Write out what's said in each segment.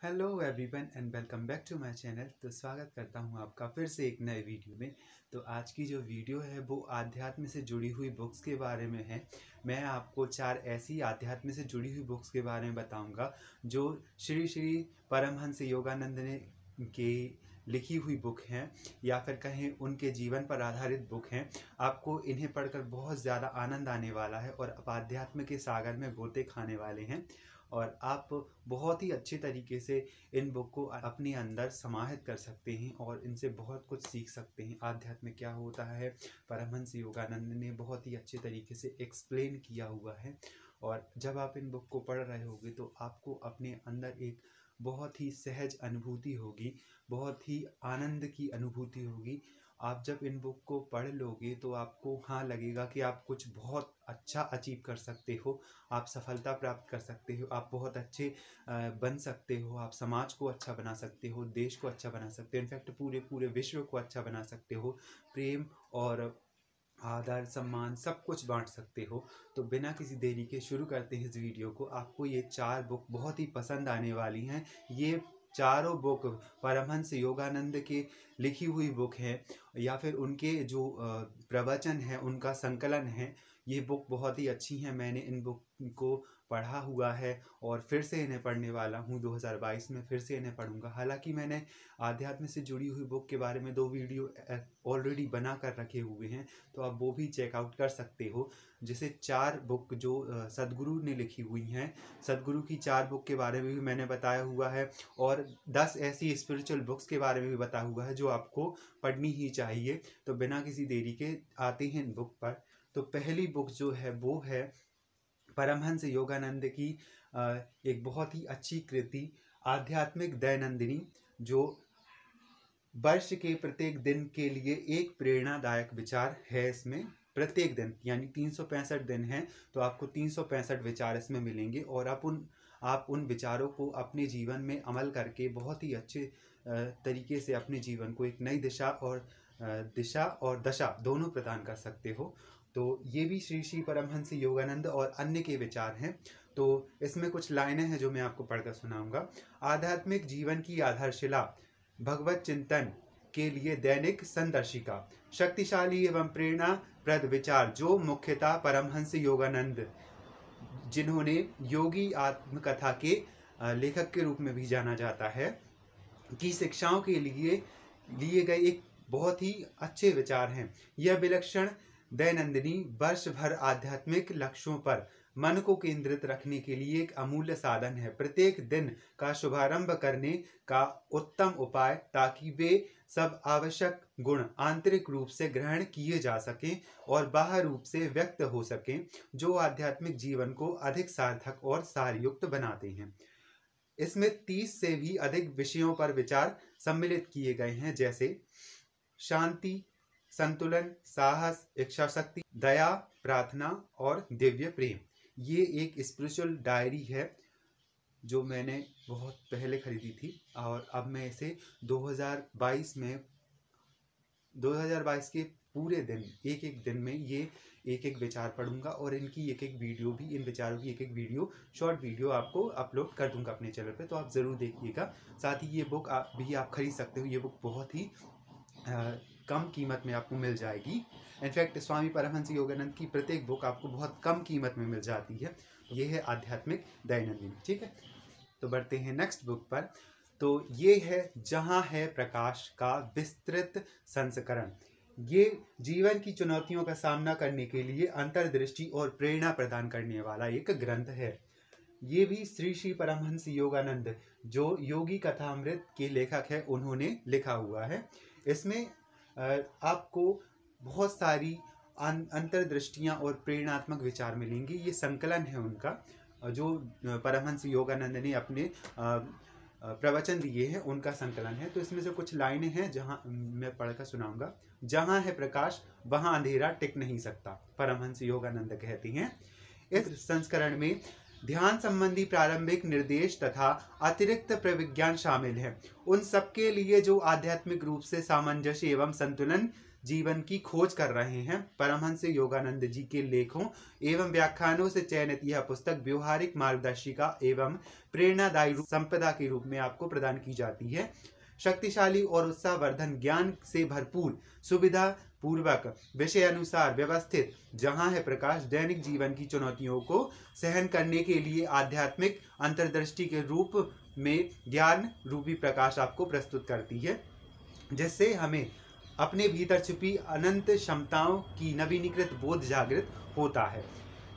Hello everyone and welcome back to my channel. तो स्वागत करता हूं आपका फिर से एक नए वीडियो में। तो आज की जो वीडियो है वो आध्यात्म से जुड़ी हुई बुक्स के बारे में है। मैं आपको 4 ऐसी आध्यात्म से जुड़ी हुई बुक्स के बारे में बताऊंगा जो श्री श्री परमहंस योगानंद ने के लिखी हुई बुक हैं या फिर कहें उनके जीवन पर आधारित बुक हैं। आपको इन्हें पढ़कर बहुत ज़्यादा आनंद आने वाला है और आप आध्यात्म के सागर में गोते खाने वाले हैं और आप बहुत ही अच्छे तरीके से इन बुक को अपने अंदर समाहित कर सकते हैं और इनसे बहुत कुछ सीख सकते हैं। आध्यात्म क्या होता है परमहंस योगानंद ने बहुत ही अच्छे तरीके से एक्सप्लेन किया हुआ है। और जब आप इन बुक को पढ़ रहे होगे तो आपको अपने अंदर एक बहुत ही सहज अनुभूति होगी, बहुत ही आनंद की अनुभूति होगी। आप जब इन बुक को पढ़ लोगे तो आपको लगेगा कि आप कुछ बहुत अच्छा अचीव कर सकते हो, आप सफलता प्राप्त कर सकते हो, आप बहुत अच्छे बन सकते हो, आप समाज को अच्छा बना सकते हो, देश को अच्छा बना सकते हो, इनफैक्ट पूरे पूरे विश्व को अच्छा बना सकते हो। प्रेम और आदर सम्मान सब कुछ बांट सकते हो। तो बिना किसी देरी के शुरू करते हैं इस वीडियो को। आपको ये 4 बुक बहुत ही पसंद आने वाली हैं। ये चारों बुक परमहंस योगानंद के लिखी हुई बुक हैं या फिर उनके जो प्रवचन है उनका संकलन है। ये बुक बहुत ही अच्छी हैं। मैंने इन बुक को पढ़ा हुआ है और फिर से इन्हें पढ़ने वाला हूँ। 2022 में फिर से इन्हें पढ़ूंगा। हालांकि मैंने आध्यात्म से जुड़ी हुई बुक के बारे में 2 वीडियो ऑलरेडी बना कर रखे हुए हैं, तो आप वो भी चेकआउट कर सकते हो। जैसे 4 बुक जो सदगुरु ने लिखी हुई हैं, सदगुरु की 4 बुक के बारे में भी मैंने बताया हुआ है और 10 ऐसी स्पिरिचुअल बुक्स के बारे में भी बताया हुआ है जो आपको पढ़नी ही चाहिए। तो बिना किसी देरी के आते हैं इन बुक पर। तो पहली बुक जो है वो है परमहंस योगानंद की एक बहुत ही अच्छी कृति आध्यात्मिक दैनंदिनी, जो वर्ष के प्रत्येक दिन के लिए एक प्रेरणादायक विचार है। इसमें प्रत्येक दिन यानी 365 दिन हैं तो आपको 365 विचार इसमें मिलेंगे और आप उन विचारों को अपने जीवन में अमल करके बहुत ही अच्छे तरीके से अपने जीवन को एक नई दिशा और दशा दोनों प्रदान कर सकते हो। तो ये भी श्री श्री परमहंस योगानंद और अन्य के विचार हैं। तो इसमें कुछ लाइनें हैं जो मैं आपको पढ़कर सुनाऊंगा। आध्यात्मिक जीवन की आधारशिला भगवत चिंतन के लिए दैनिक संदर्शिका, शक्तिशाली एवं प्रेरणाप्रद विचार जो मुख्यतः परमहंस योगानंद, जिन्होंने योगी आत्मकथा के लेखक के रूप में भी जाना जाता है, की शिक्षाओं के लिए गए एक बहुत ही अच्छे विचार हैं। यह विलक्षण दैनंदिनी वर्ष भर आध्यात्मिक लक्ष्यों पर मन को केंद्रित रखने के लिए एक अमूल्य साधन है। प्रत्येक दिन का शुभारंभ करने का उत्तम उपाय ताकि वे सब आवश्यक गुण आंतरिक रूप से ग्रहण किए जा सकें और बाह्य रूप से व्यक्त हो सकें, जो आध्यात्मिक जीवन को अधिक सार्थक और सारयुक्त बनाते हैं। इसमें 30 से भी अधिक विषयों पर विचार सम्मिलित किए गए हैं, जैसे शांति, संतुलन, साहस, इच्छा शक्ति, दया, प्रार्थना और दिव्य प्रेम। ये एक स्पिरिचुअल डायरी है जो मैंने बहुत पहले खरीदी थी और अब मैं इसे 2022 के पूरे दिन एक एक दिन में ये एक एक विचार पढ़ूंगा और इनकी एक एक वीडियो भी, इन विचारों की एक एक वीडियो, शॉर्ट वीडियो आपको अपलोड कर दूंगा अपने चैनल पे, तो आप ज़रूर देखिएगा। साथ ही ये बुक भी आप खरीद सकते हो। ये बुक बहुत ही कम कीमत में आपको मिल जाएगी। इनफैक्ट स्वामी परमहंस योगानंद की प्रत्येक बुक आपको बहुत कम कीमत में मिल जाती है। ये है आध्यात्मिक दैनंदिनी। ठीक है, तो बढ़ते हैं नेक्स्ट बुक पर। तो ये है जहाँ है प्रकाश का विस्तृत संस्करण। ये जीवन की चुनौतियों का सामना करने के लिए अंतर्दृष्टि और प्रेरणा प्रदान करने वाला एक ग्रंथ है। ये भी श्री श्री परमहंस योगानंद, जो योगी कथामृत के लेखक है, उन्होंने लिखा हुआ है। इसमें आपको बहुत सारी अंतर्दृष्टियाँ और प्रेरणात्मक विचार मिलेंगे। ये संकलन है उनका, जो परमहंस योगानंद ने अपने प्रवचन दिए हैं, उनका संकलन है। तो इसमें से कुछ लाइनें हैं जहाँ मैं पढ़कर सुनाऊंगा। जहाँ है प्रकाश वहाँ अंधेरा टिक नहीं सकता, परमहंस योगानंद कहते हैं। इस संस्करण में ध्यान संबंधी प्रारंभिक निर्देश तथा अतिरिक्त प्रविज्ञान शामिल है, उन सबके लिए जो आध्यात्मिक रूप से सामंजस्य एवं संतुलन जीवन की खोज कर रहे हैं। परमहंस योगानंद जी के लेखों एवं व्याख्यानों से चयनित यह पुस्तक व्यवहारिक मार्गदर्शिका एवं प्रेरणादायी संपदा के रूप में आपको प्रदान की जाती है। शक्तिशाली और उत्साहवर्धन ज्ञान से भरपूर, सुविधा पूर्वक, विषय अनुसार व्यवस्थित, जहां है प्रकाश, दैनिक जीवन की चुनौतियों को सहन करने के लिए आध्यात्मिक अंतर्दृष्टि के रूप में ज्ञान रूपी प्रकाश आपको प्रस्तुत करती है, जिससे हमें अपने भीतर छुपी अनंत क्षमताओं की नवीनीकृत बोध जागृत होता है।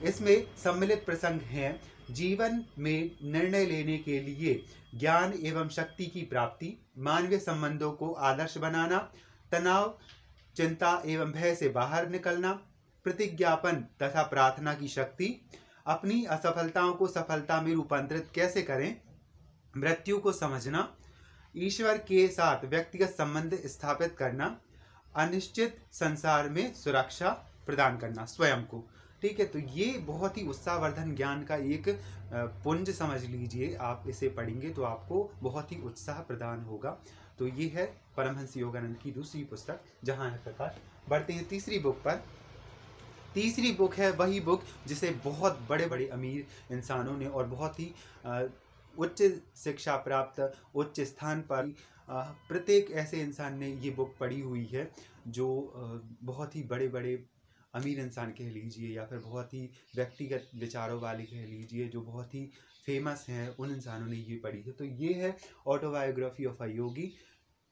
इसमें सम्मिलित प्रसंग हैं जीवन में निर्णय लेने के लिए ज्ञान एवं शक्ति की प्राप्ति, मानवीय संबंधों को आदर्श बनाना, तनाव, चिंता एवं भय से बाहर निकलना, प्रतिज्ञापन तथा प्रार्थना की शक्ति, अपनी असफलताओं को सफलता में रूपांतरित कैसे करें, मृत्यु को समझना, ईश्वर के साथ व्यक्तिगत संबंध स्थापित करना, अनिश्चित संसार में सुरक्षा प्रदान करना स्वयं को। ठीक है, तो ये बहुत ही उत्साहवर्धन ज्ञान का एक पुंज समझ लीजिए। आप इसे पढ़ेंगे तो आपको बहुत ही उत्साह प्रदान होगा। तो ये है परमहंस योगानंद की दूसरी पुस्तक, जहाँ है प्रकाश। बढ़ते हैं तीसरी बुक पर। तीसरी बुक है वही बुक जिसे बहुत बड़े बड़े अमीर इंसानों ने और बहुत ही उच्च शिक्षा प्राप्त, उच्च स्थान पर प्रत्येक ऐसे इंसान ने ये बुक पढ़ी हुई है, जो बहुत ही बड़े बड़े अमीर इंसान कह लीजिए या फिर बहुत ही व्यक्तिगत विचारों वाले कह लीजिए, जो बहुत ही फेमस हैं, उन इंसानों ने ये पढ़ी है। तो ये है ऑटोबायोग्राफी ऑफ अ योगी,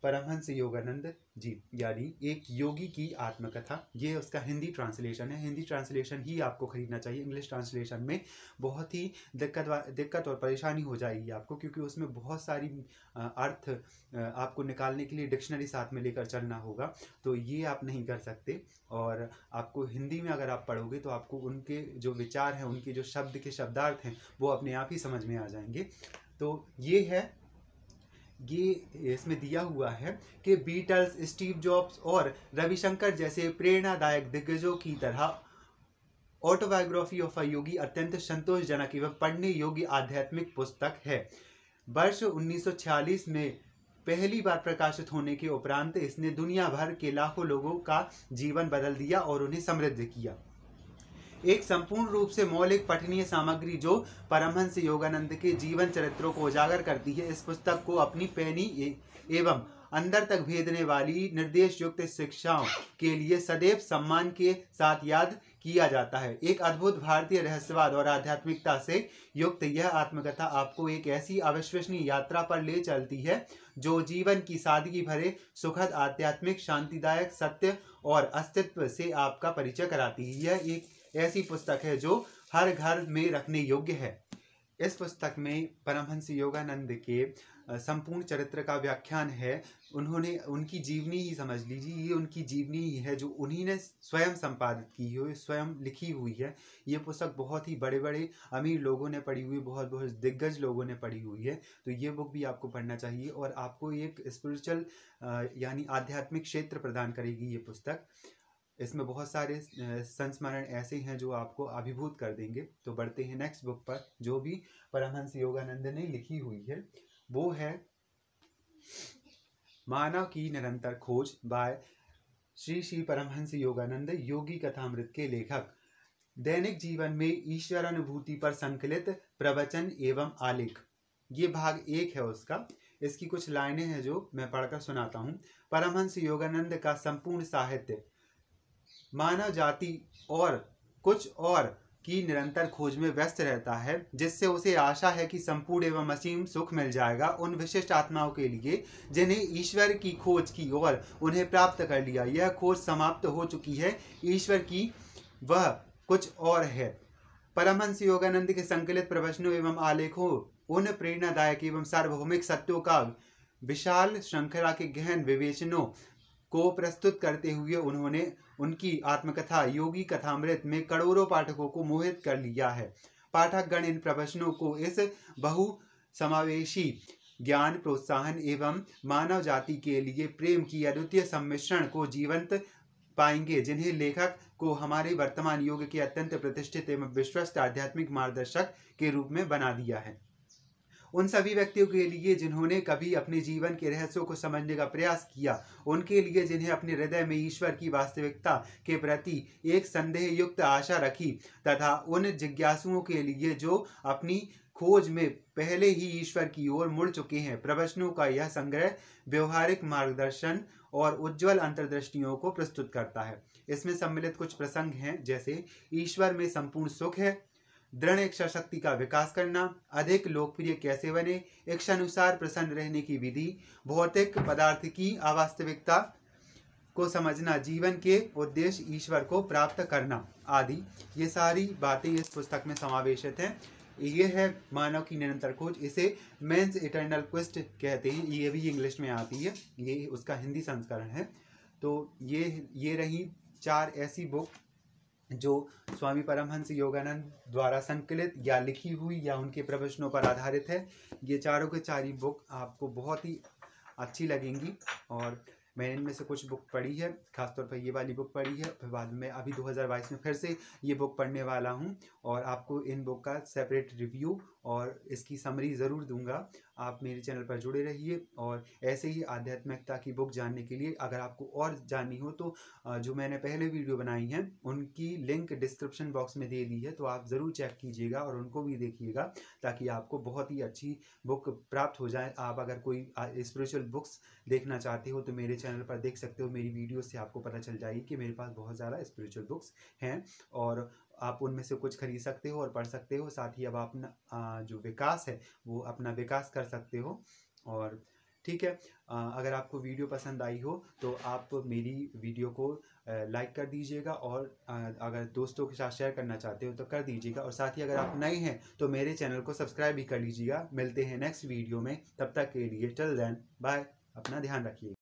परमहंस योगानंद जी, यानी एक योगी की आत्मकथा। ये उसका हिंदी ट्रांसलेशन है। हिंदी ट्रांसलेशन ही आपको खरीदना चाहिए। इंग्लिश ट्रांसलेशन में बहुत ही दिक्कत और परेशानी हो जाएगी आपको, क्योंकि उसमें बहुत सारी अर्थ आपको निकालने के लिए डिक्शनरी साथ में लेकर चलना होगा। तो ये आप नहीं कर सकते, और आपको हिंदी में अगर आप पढ़ोगे तो आपको उनके जो विचार हैं, उनके जो शब्द के शब्दार्थ हैं, वो अपने आप ही समझ में आ जाएंगे। तो ये है, ये इसमें दिया हुआ है कि बीटल्स, स्टीव जॉब्स और रविशंकर जैसे प्रेरणादायक दिग्गजों की तरह ऑटोबायोग्राफी ऑफ अ योगी अत्यंत संतोषजनक एवं पढ़ने योग्य आध्यात्मिक पुस्तक है। वर्ष 1946 में पहली बार प्रकाशित होने के उपरांत इसने दुनिया भर के लाखों लोगों का जीवन बदल दिया और उन्हें समृद्ध किया। एक संपूर्ण रूप से मौलिक पठनीय सामग्री जो परमहंस योगानंद के जीवन चरित्रों को उजागर करती है। इस पुस्तक को अपनी पैनी एवं अंदर तक भेदने वाली निर्देश युक्त शिक्षाओं के लिए सदैव सम्मान के साथ याद किया जाता है। एक अद्भुत भारतीय रहस्यवाद और आध्यात्मिकता से युक्त यह आत्मकथा आपको एक ऐसी अविश्वसनीय यात्रा पर ले चलती है, जो जीवन की सादगी भरे, सुखद, आध्यात्मिक, शांतिदायक सत्य और अस्तित्व से आपका परिचय कराती है। यह एक ऐसी पुस्तक है जो हर घर में रखने योग्य है। इस पुस्तक में परमहंस योगानंद के संपूर्ण चरित्र का व्याख्यान है। उन्होंने उनकी जीवनी ही समझ लीजिए, ये उनकी जीवनी ही है जो उन्हीं ने स्वयं संपादित की हुई, स्वयं लिखी हुई है। ये पुस्तक बहुत ही बड़े बड़े अमीर लोगों ने पढ़ी हुई, बहुत बहुत दिग्गज लोगों ने पढ़ी हुई है। तो ये बुक भी आपको पढ़ना चाहिए और आपको एक स्पिरिचुअल यानी आध्यात्मिक क्षेत्र प्रदान करेगी ये पुस्तक। इसमें बहुत सारे संस्मरण ऐसे हैं जो आपको अभिभूत कर देंगे। तो बढ़ते हैं नेक्स्ट बुक पर, जो भी परमहंस योगानंद ने लिखी हुई है। वो है मानव की निरंतर खोज बाय श्री श्री परमहंस योगानंद, योगी कथामृत के लेखक। दैनिक जीवन में ईश्वर अनुभूति पर संकलित प्रवचन एवं आलेख, ये भाग 1 है उसका। इसकी कुछ लाइनें हैं जो मैं पढ़कर सुनाता हूँ। परमहंस योगानंद का संपूर्ण साहित्य मानव जाति और कुछ और की निरंतर खोज में व्यस्त रहता है, जिससे उसे आशा है कि संपूर्ण एवं असीम सुख मिल जाएगा उन विशिष्ट आत्माओं के लिए जिन्हें ईश्वर की खोज की और उन्हें प्राप्त कर लिया। यह खोज समाप्त हो चुकी है, ईश्वर की वह कुछ और है। परमहंस योगानंद के संकलित प्रवचनों एवं आलेखों उन प्रेरणादायक एवं सार्वभौमिक सत्यों का विशाल श्रृंखला के गहन विवेचनों को प्रस्तुत करते हुए उन्होंने उनकी आत्मकथा योगी कथामृत में करोड़ों पाठकों को मोहित कर लिया है। पाठकगण इन प्रवचनों को इस बहु समावेशी ज्ञान, प्रोत्साहन एवं मानव जाति के लिए प्रेम की अद्वितीय सम्मिश्रण को जीवंत पाएंगे, जिन्हें लेखक को हमारे वर्तमान युग के अत्यंत प्रतिष्ठित एवं विश्वस्त आध्यात्मिक मार्गदर्शक के रूप में बना दिया है। उन सभी व्यक्तियों के लिए जिन्होंने कभी अपने जीवन के रहस्यों को समझने का प्रयास किया, उनके लिए जिन्हें अपने हृदय में ईश्वर की वास्तविकता के प्रति एक संदेह युक्त आशा रखी, तथा उन जिज्ञासुओं के लिए जो अपनी खोज में पहले ही ईश्वर की ओर मुड़ चुके हैं। प्रवचनों का यह संग्रह व्यवहारिक मार्गदर्शन और उज्जवल अंतर्दृष्टियों को प्रस्तुत करता है। इसमें सम्मिलित कुछ प्रसंग हैं, जैसे ईश्वर में संपूर्ण सुख है, दृढ़ इच्छा शक्ति का विकास करना, अधिक लोकप्रिय कैसे बने, इच्छानुसार प्रसन्न रहने की विधि, भौतिक पदार्थ की अवास्तविकता को समझना, जीवन के उद्देश्य, ईश्वर को प्राप्त करना आदि, ये सारी बातें इस पुस्तक में समावेशित हैं। ये है मानव की निरंतर खोज। इसे मेंस इटर्नल क्वेस्ट कहते हैं। ये भी इंग्लिश में आती है, ये उसका हिंदी संस्करण है। तो ये रही 4 ऐसी बुक जो स्वामी परमहंस योगानंद द्वारा संकलित या लिखी हुई या उनके प्रवचनों पर आधारित है। ये चारों के 4 ही बुक आपको बहुत ही अच्छी लगेंगी, और मैंने इनमें से कुछ बुक पढ़ी है, खासतौर पर ये वाली बुक पढ़ी है। फिर बाद में अभी 2022 में फिर से ये बुक पढ़ने वाला हूँ, और आपको इन बुक का सेपरेट रिव्यू और इसकी समरी ज़रूर दूंगा। आप मेरे चैनल पर जुड़े रहिए, और ऐसे ही आध्यात्मिकता की बुक जानने के लिए अगर आपको और जाननी हो तो जो मैंने पहले वीडियो बनाई हैं उनकी लिंक डिस्क्रिप्शन बॉक्स में दे दी है, तो आप ज़रूर चेक कीजिएगा और उनको भी देखिएगा, ताकि आपको बहुत ही अच्छी बुक प्राप्त हो जाए। आप अगर कोई स्पिरिचुअल बुक्स देखना चाहते हो तो मेरे चैनल पर देख सकते हो। मेरी वीडियो से आपको पता चल जाएगी कि मेरे पास बहुत ज़्यादा स्पिरिचुअल बुक्स हैं, और आप उनमें से कुछ खरीद सकते हो और पढ़ सकते हो। साथ ही अब अपना जो विकास है वो अपना विकास कर सकते हो। और ठीक है, अगर आपको वीडियो पसंद आई हो तो आप मेरी वीडियो को लाइक कर दीजिएगा, और अगर दोस्तों के साथ शेयर करना चाहते हो तो कर दीजिएगा। और साथ ही अगर आप नए हैं तो मेरे चैनल को सब्सक्राइब भी कर लीजिएगा। मिलते हैं नेक्स्ट वीडियो में, तब तक के लिए टिल देन बाय, अपना ध्यान रखिए।